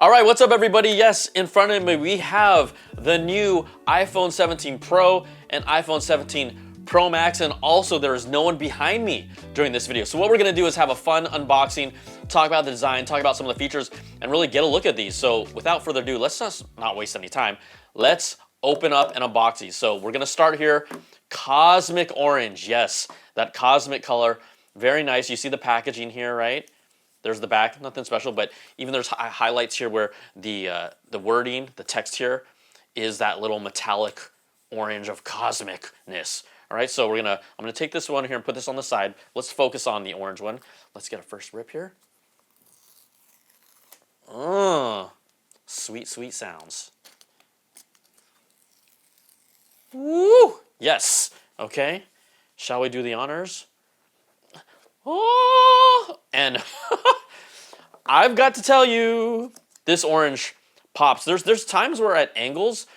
All right, what's up everybody? Yes, in front of me we have the new iPhone 17 Pro and iPhone 17 Pro Max, and also there is no one behind me during this video. So what we're gonna do is have a fun unboxing, talk about the design, talk about some of the features, and really get a look at these. So without further ado, let's just not waste any time. Let's open up and unbox these. So we're gonna start here. Cosmic orange, yes, that cosmic color, very nice. You see the packaging here, right? There's the back, nothing special, but even there's highlights here where the wording, the text here, is that little metallic orange of cosmicness. All right, so I'm gonna take this one here and put this on the side. Let's focus on the orange one. Let's get a first rip here. Sweet, sweet sounds. Woo! Yes. Okay. Shall we do the honors? Oh, and I've got to tell you, this orange pops. There's times where at angles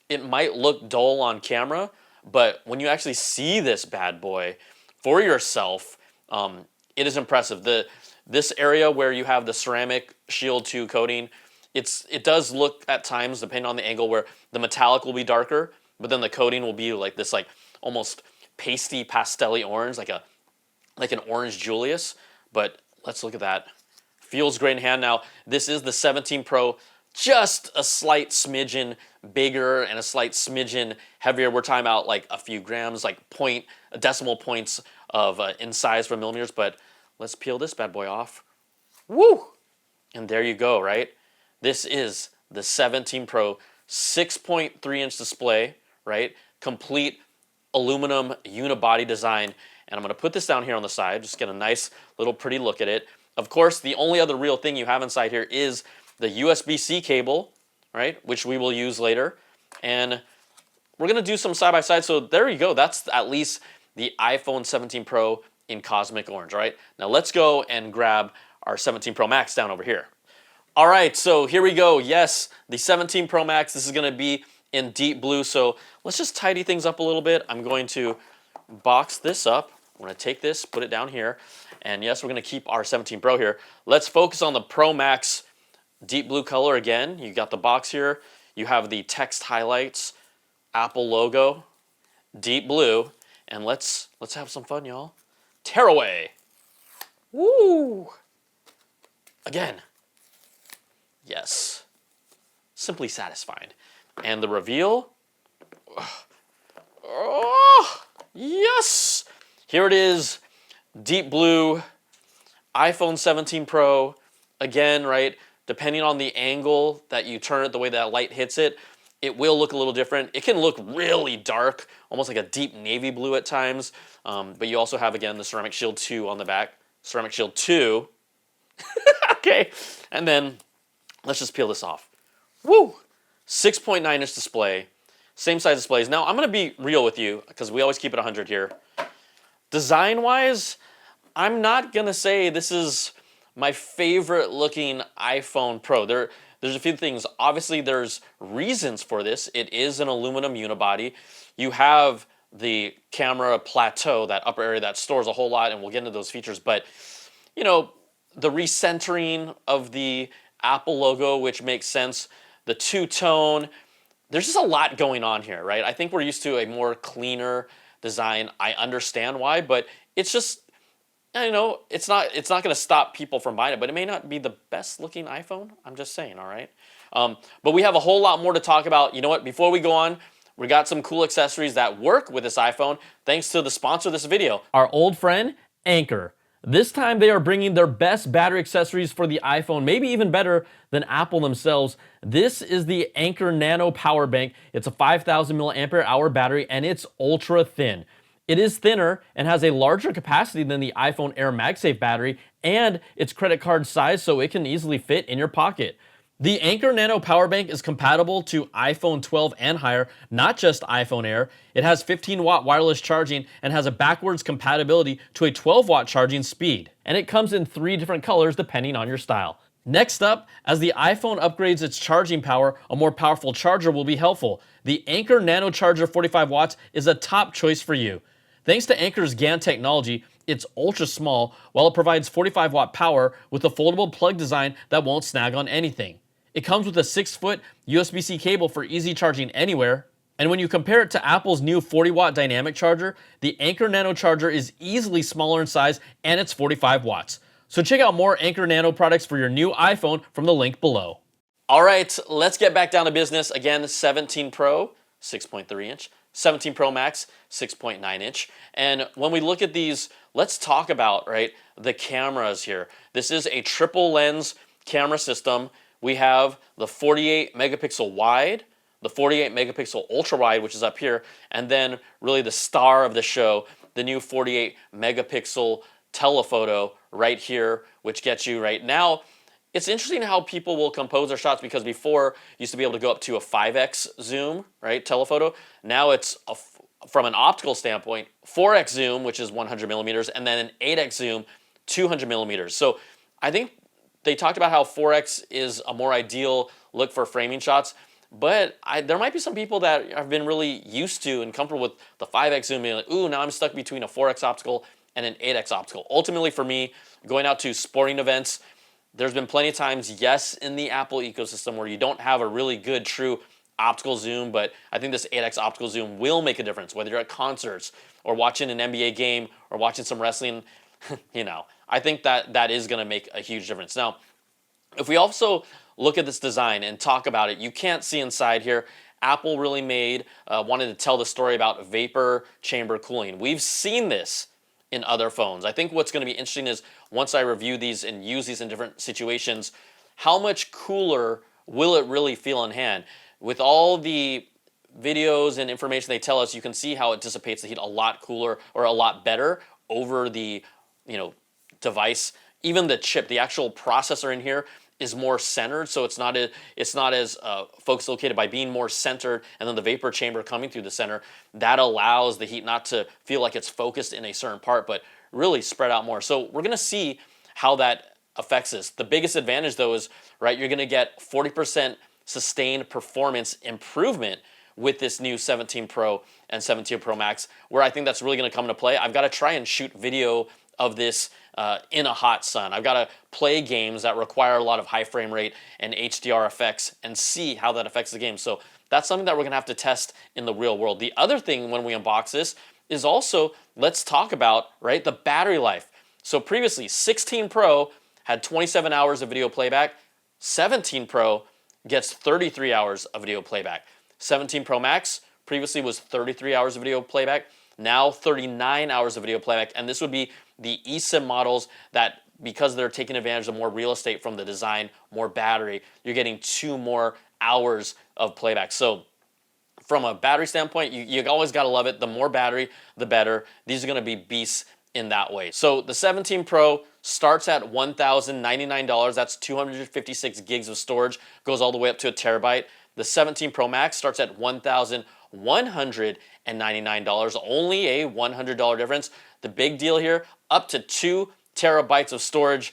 it might look dull on camera, but when you actually see this bad boy for yourself, it is impressive. This area where you have the ceramic Shield 2 coating, it does look at times, depending on the angle, where the metallic will be darker, but then the coating will be like this, like almost pasty, pastel-y orange, like an orange Julius. But let's look at that. Feels great in hand. Now, this is the 17 Pro, just a slight smidgen bigger and a slight smidgen heavier. We're talking about like a few grams, like decimal points of in size for millimeters. But let's peel this bad boy off. Woo! And there you go, right? This is the 17 Pro 6.3-inch display, right? Complete aluminum unibody design. And I'm gonna put this down here on the side, just get a nice little pretty look at it. Of course, the only other real thing you have inside here is the USB-C cable, right? Which we will use later. And we're gonna do some side-by-side. So there you go, that's at least the iPhone 17 Pro in cosmic orange, right? Now let's go and grab our 17 Pro Max down over here. All right, so here we go. Yes, the 17 Pro Max, this is gonna be in deep blue. So let's just tidy things up a little bit. I'm going to box this up. We're gonna take this, put it down here, and yes, we're gonna keep our 17 Pro here. Let's focus on the Pro Max deep blue color again. You got the box here. You have the text highlights, Apple logo, deep blue, and let's have some fun, y'all. Tear away. Woo! Again. Yes. Simply satisfying. And the reveal. Oh, yes! Here it is, deep blue, iPhone 17 Pro. Again, right, depending on the angle that you turn it, the way that light hits it, it will look a little different. It can look really dark, almost like a deep navy blue at times. But you also have, again, the Ceramic Shield 2 on the back. Ceramic Shield 2. Okay, and then let's just peel this off. Woo! 6.9-inch display. Same size displays. Now, I'm going to be real with you, because we always keep it 100 here. Design-wise, I'm not going to say this is my favorite looking iPhone Pro. There's a few things. Obviously, there's reasons for this. It is an aluminum unibody. You have the camera plateau, that upper area that stores a whole lot, and we'll get into those features. But, you know, the recentering of the Apple logo, which makes sense, the two-tone, there's just a lot going on here, right? I think we're used to a more cleaner design. I understand why, but it's just, you know, it's not going to stop people from buying it, but it may not be the best looking iPhone. I'm just saying, all right? But we have a whole lot more to talk about. You know what? Before we go on, we got some cool accessories that work with this iPhone thanks to the sponsor of this video, our old friend, Anker. This time they are bringing their best battery accessories for the iPhone, maybe even better than Apple themselves. This is the Anker Nano power bank. It's a 5,000 milliampere hour battery and it's ultra thin. It is thinner and has a larger capacity than the iPhone Air MagSafe battery, and it's credit card size so it can easily fit in your pocket. The Anker Nano power bank is compatible to iPhone 12 and higher, not just iPhone Air. It has 15-watt wireless charging and has a backwards compatibility to a 12-watt charging speed. And it comes in 3 different colors depending on your style. Next up, as the iPhone upgrades its charging power, a more powerful charger will be helpful. The Anker Nano Charger 45 watts is a top choice for you. Thanks to Anker's GaN technology, it's ultra small while it provides 45-watt power with a foldable plug design that won't snag on anything. It comes with a 6-foot USB-C cable for easy charging anywhere. And when you compare it to Apple's new 40-watt dynamic charger, the Anker Nano charger is easily smaller in size and it's 45 watts. So check out more Anker Nano products for your new iPhone from the link below. All right, let's get back down to business. Again, 17 Pro, 6.3 inch, 17 Pro Max, 6.9 inch. And when we look at these, let's talk about, right, the cameras here. This is a triple lens camera system. We have the 48 megapixel wide, the 48 megapixel ultra wide, which is up here, and then really the star of the show, the new 48 megapixel telephoto right here, which gets you right now. It's interesting how people will compose their shots, because before you used to be able to go up to a 5x zoom, right, telephoto. Now it's, from an optical standpoint, 4x zoom, which is 100 millimeters, and then an 8x zoom, 200 millimeters. So I think they talked about how 4x is a more ideal look for framing shots, but there might be some people that have been really used to and comfortable with the 5x zoom, being like, ooh, now I'm stuck between a 4x optical and an 8x optical. Ultimately for me, going out to sporting events, there's been plenty of times, yes, in the Apple ecosystem where you don't have a really good, true optical zoom, but I think this 8x optical zoom will make a difference, whether you're at concerts or watching an NBA game or watching some wrestling. You know, I think that is going to make a huge difference. Now, if we also look at this design and talk about it, you can't see inside here. Apple really wanted to tell the story about vapor chamber cooling. We've seen this in other phones. I think what's going to be interesting is once I review these and use these in different situations, how much cooler will it really feel in hand? With all the videos and information they tell us, you can see how it dissipates the heat a lot cooler or a lot better over the, device. Even the chip, the actual processor in here is more centered, so it's not as focus located. By being more centered and then the vapor chamber coming through the center, that allows the heat not to feel like it's focused in a certain part, but really spread out more. So we're gonna see how that affects this. The biggest advantage though is, right, you're gonna get 40% sustained performance improvement with this new 17 Pro and 17 Pro Max, where I think that's really gonna come into play. I've gotta try and shoot video of this in a hot sun. I've got to play games that require a lot of high frame rate and HDR effects and see how that affects the game. So that's something that we're gonna have to test in the real world. The other thing when we unbox this is also, let's talk about, right, the battery life. So previously 16 Pro had 27 hours of video playback. 17 Pro gets 33 hours of video playback. 17 Pro Max previously was 33 hours of video playback. Now 39 hours of video playback, and this would be the eSIM models that, because they're taking advantage of more real estate from the design, more battery, you're getting 2 more hours of playback. So from a battery standpoint, you always gotta love it. The more battery, the better. These are gonna be beasts in that way. So the 17 Pro starts at $1,099. That's 256 gigs of storage, goes all the way up to a terabyte. The 17 Pro Max starts at $1,199, only a $100 difference. The big deal here, up to 2 terabytes of storage.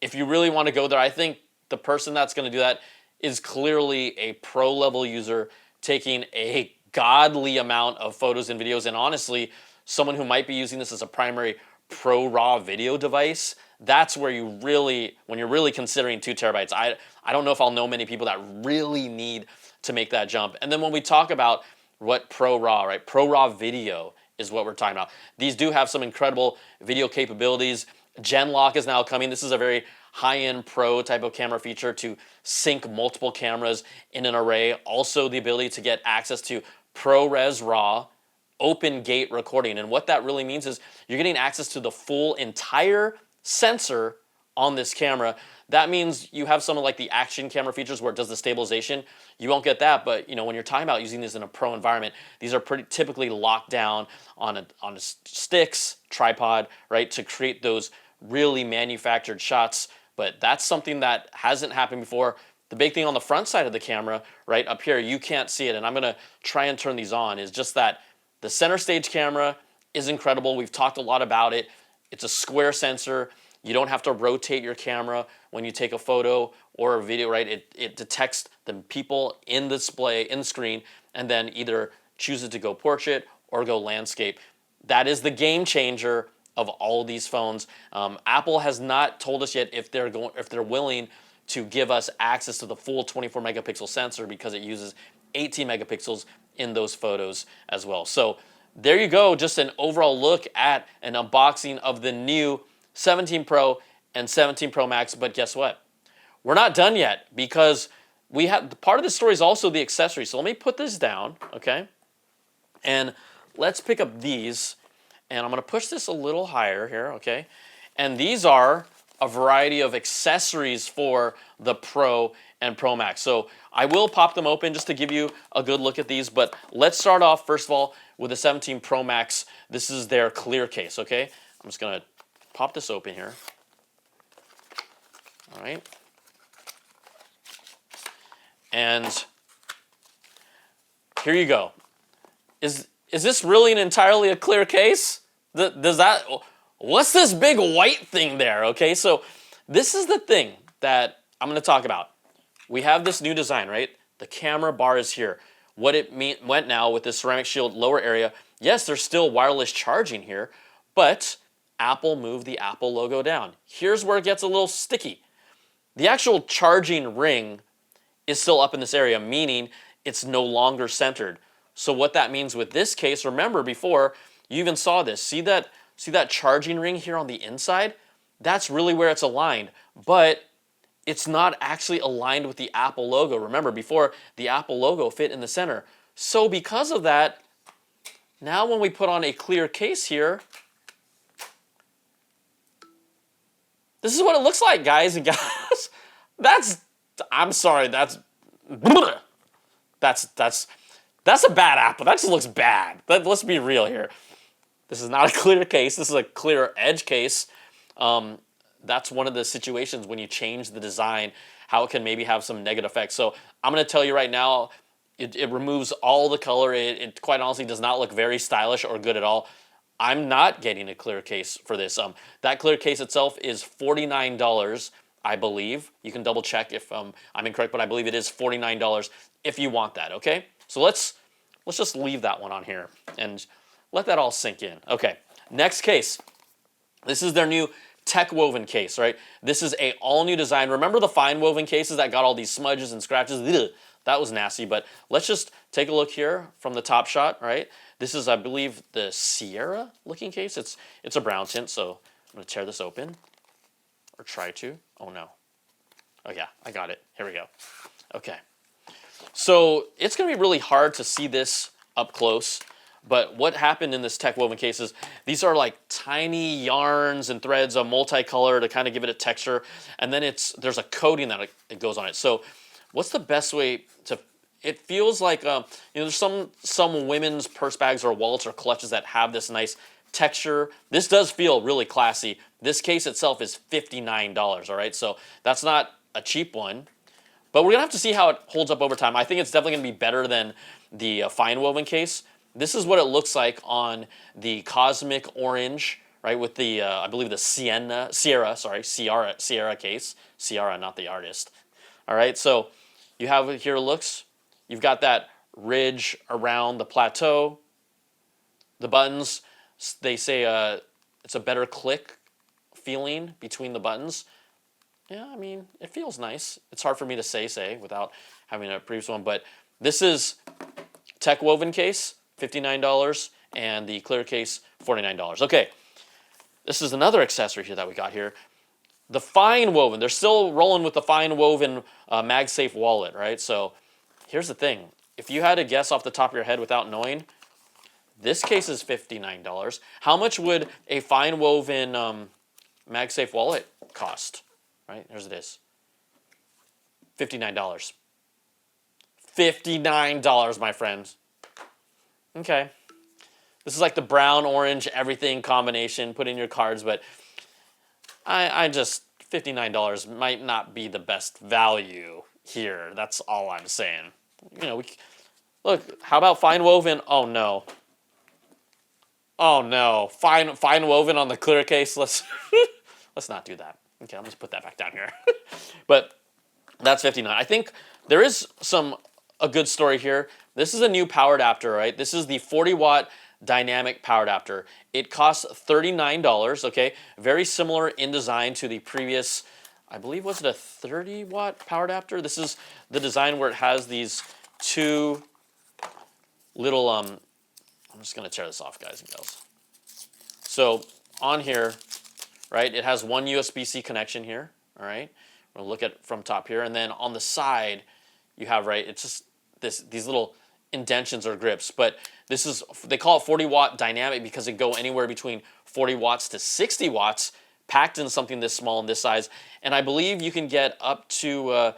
If you really want to go there, I think the person that's going to do that is clearly a pro level user taking a godly amount of photos and videos, and honestly, someone who might be using this as a primary pro raw video device. That's where you really, when you're really considering 2 terabytes, I don't know if I'll know many people that really need to make that jump. And then when we talk about what pro raw, right? Pro raw video is what we're talking about. These do have some incredible video capabilities. Gen lock is now coming. This is a very high-end pro type of camera feature to sync multiple cameras in an array. Also the ability to get access to ProRes RAW, open gate recording. And what that really means is you're getting access to the full entire sensor on this camera. That means you have some of like the action camera features where it does the stabilization. You won't get that, but when you're talking about using this in a pro environment, these are pretty typically locked down on a sticks, tripod, right, to create those really manufactured shots. But that's something that hasn't happened before. The big thing on the front side of the camera, right up here, you can't see it, and I'm gonna try and turn these on, is just that the center stage camera is incredible. We've talked a lot about it. It's a square sensor. You don't have to rotate your camera when you take a photo or a video, right? It detects the people in the display, in the screen, and then either chooses to go portrait or go landscape. That is the game changer of all of these phones. Apple has not told us yet if they're willing to give us access to the full 24 megapixel sensor because it uses 18 megapixels in those photos as well. So there you go, just an overall look at an unboxing of the new 17 Pro and 17 Pro Max. But guess what? We're not done yet because we have part of the story is also the accessories. So let me put this down, okay? And let's pick up these. And I'm going to push this a little higher here, okay? And these are a variety of accessories for the Pro and Pro Max. So I will pop them open just to give you a good look at these. But let's start off, first of all, with the 17 Pro Max. This is their clear case, okay? I'm just going to pop this open here. All right. And here you go. Is this really entirely a clear case? What's this big white thing there? Okay, so this is the thing that I'm going to talk about. We have this new design, right? The camera bar is here. What it went now with this ceramic shield lower area, yes, there's still wireless charging here, but Apple moved the Apple logo down. Here's where it gets a little sticky. The actual charging ring is still up in this area, meaning it's no longer centered. So what that means with this case, remember before, you even saw this. See that charging ring here on the inside? That's really where it's aligned, but it's not actually aligned with the Apple logo. Remember before, the Apple logo fit in the center. So because of that, now when we put on a clear case here, this is what it looks like, guys and gals. I'm sorry, that's a bad Apple. That just looks bad. Let's be real here. This is not a clear case. This is a clear edge case. That's one of the situations when you change the design, how it can maybe have some negative effects. So I'm going to tell you right now, it removes all the color. It quite honestly does not look very stylish or good at all. I'm not getting a clear case for this. That clear case itself is $49, I believe. You can double check if I'm incorrect, but I believe it is $49 if you want that, okay? So let's just leave that one on here and let that all sink in. Okay, next case. This is their new TechWoven case, right? This is a all-new design. Remember the FineWoven cases that got all these smudges and scratches? Ugh, that was nasty, but let's just take a look here from the top shot, right? This is, I believe, the Sierra looking case. It's a brown tint, so I'm going to tear this open, or try to. Oh, no. Oh, yeah, I got it. Here we go. Okay. So it's going to be really hard to see this up close, but what happened in this TechWoven case is these are like tiny yarns and threads of multicolor to kind of give it a texture, and then there's a coating that it goes on it. So what's the best way to... It feels like, there's some women's purse bags or wallets or clutches that have this nice texture. This does feel really classy. This case itself is $59, all right? So that's not a cheap one, but we're going to have to see how it holds up over time. I think it's definitely going to be better than the FineWoven case. This is what it looks like on the Cosmic Orange, right, with the, I believe the Sierra case. Sierra, not the artist. All right, so you have it here looks. You've got that ridge around the plateau. The buttons, they say it's a better click feeling between the buttons. Yeah, I mean, it feels nice. It's hard for me to say without having a previous one, but this is TechWoven case, $59, and the clear case, $49. Okay, this is another accessory here that we got here. The FineWoven, they're still rolling with the FineWoven MagSafe wallet, right? So here's the thing. If you had to guess off the top of your head without knowing, this case is $59. How much would a FineWoven MagSafe wallet cost? Right, here's it is. $59. $59, my friends. Okay. This is like the brown, orange, everything combination. Put in your cards, but I just, $59 might not be the best value here. That's all I'm saying. Look, how about FineWoven? Oh no. Oh no. FineWoven on the clear case. Let's not do that. Okay, I'll just put that back down here. But that's $59. I think there is a good story here. This is a new power adapter, right? This is the 40-watt dynamic power adapter. It costs $39, okay? Very similar in design to the previous I believe, was it a 30-watt power adapter? This is the design where it has these two little, I'm just gonna tear this off, guys and gals. So on here, right, it has one USB-C connection here, all right? We'll look at from top here, and then on the side, you have, right, it's just these little indentions or grips, but this is, they call it 40-watt dynamic because it go anywhere between 40 watts to 60 watts packed in something this small and this size. And I believe you can get up to,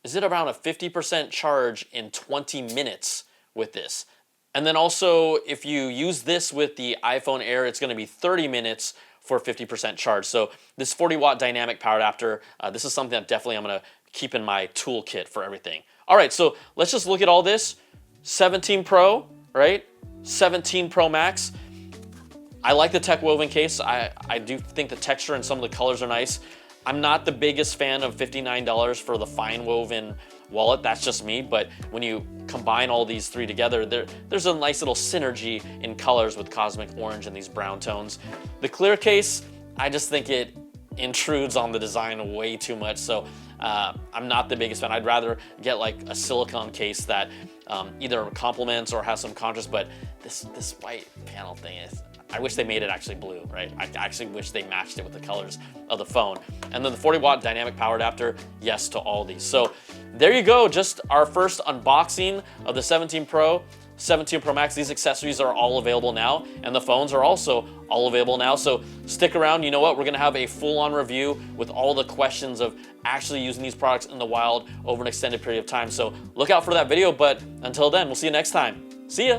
is it around a 50% charge in 20 minutes with this? And then also, if you use this with the iPhone Air, it's gonna be 30 minutes for 50% charge. So this 40-watt dynamic power adapter, this is something that definitely I'm gonna keep in my toolkit for everything. All right, so let's just look at all this. 17 Pro, right? 17 Pro Max. I like the TechWoven case. I do think the texture and some of the colors are nice. I'm not the biggest fan of $59 for the FineWoven Wallet. That's just me, but when you combine all these three together, there's a nice little synergy in colors with cosmic orange and these brown tones. The clear case, I just think it intrudes on the design way too much, so I'm not the biggest fan. I'd rather get like a silicone case that either complements or has some contrast, but this white panel thing is, I wish they made it actually blue, right? I actually wish they matched it with the colors of the phone. And then the 40-watt dynamic power adapter, yes to all these. So there you go, just our first unboxing of the 17 Pro, 17 Pro Max. These accessories are all available now, and the phones are also all available now. So stick around, you know what? We're gonna have a full-on review with all the questions of actually using these products in the wild over an extended period of time. So look out for that video, but until then, we'll see you next time. See ya.